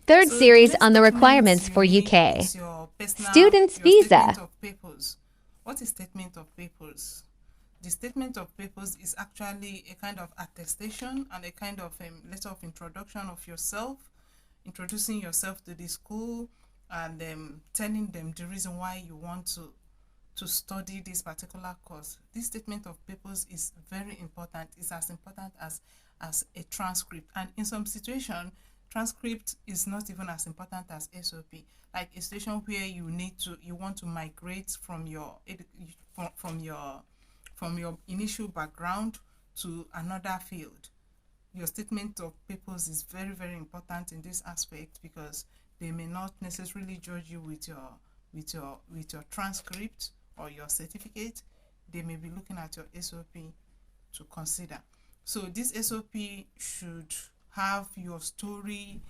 Third So the series next on the document requirements you for need UK. is your personal, Student's your statement visa. of purpose. What is statement of purpose? The statement of purpose is actually a kind of attestation and a kind of letter of introduction of yourself, introducing yourself to the school, and telling them the reason why you want to study this particular course. This statement of purpose is very important. It's as important as a transcript. And in some situation, transcript is not even as important as SOP. Like a situation where you want to migrate from your initial background to another field. Your statement of purpose is very, very important in this aspect, because they may not necessarily judge you with your transcript or your certificate. They may be looking at your SOP to consider. So this SOP should have your story,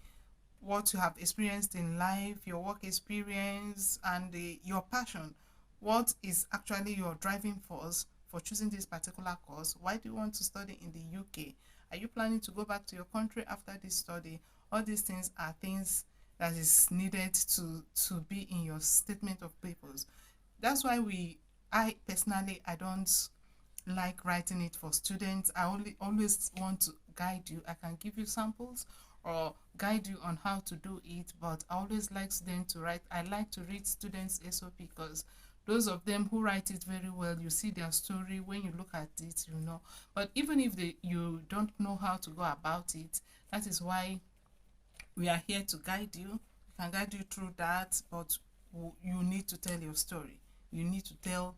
what you have experienced in life, your work experience, and your passion. What is actually your driving force for choosing this particular course? Why do you want to study in the UK? Are you planning to go back to your country after this study? All these things are things that is needed to be in your statement of purpose. That's why I personally, I don't like writing it for students. I always want to guide you. I can give you samples or guide you on how to do it, but I always like students to write. I like to read students' SOP, because those of them who write it very well, you see their story. When you look at it, you know. But even if you don't know how to go about it, that is why we are here to guide you. We can guide you through that, but you need to tell your story. You need to tell,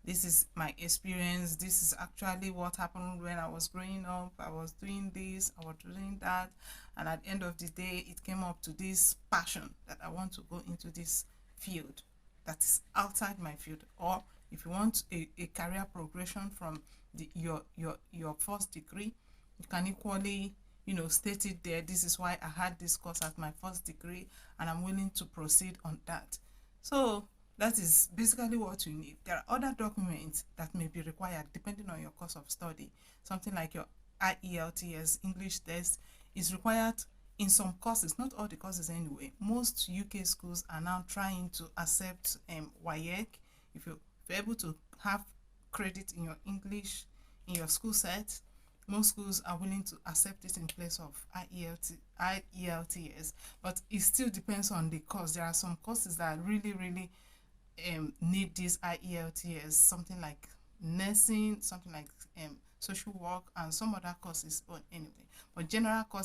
this is my experience, this is actually what happened when I was growing up. I was doing this, I was doing that, and at the end of the day, it came up to this passion that I want to go into this field that is outside my field. Or if you want a career progression from your first degree, you can equally, state it there. This is why I had this course as my first degree, and I'm willing to proceed on that. So that is basically what you need. There are other documents that may be required depending on your course of study. Something like your IELTS English test is required in some courses, not all the courses anyway. Most UK schools are now trying to accept WAEC. If you're able to have credit in your English in your school set, most schools are willing to accept it in place of IELTS, but it still depends on the course. There are some courses that really, really need this IELTS, something like nursing, something like social work, and some other courses. But anyway, but general courses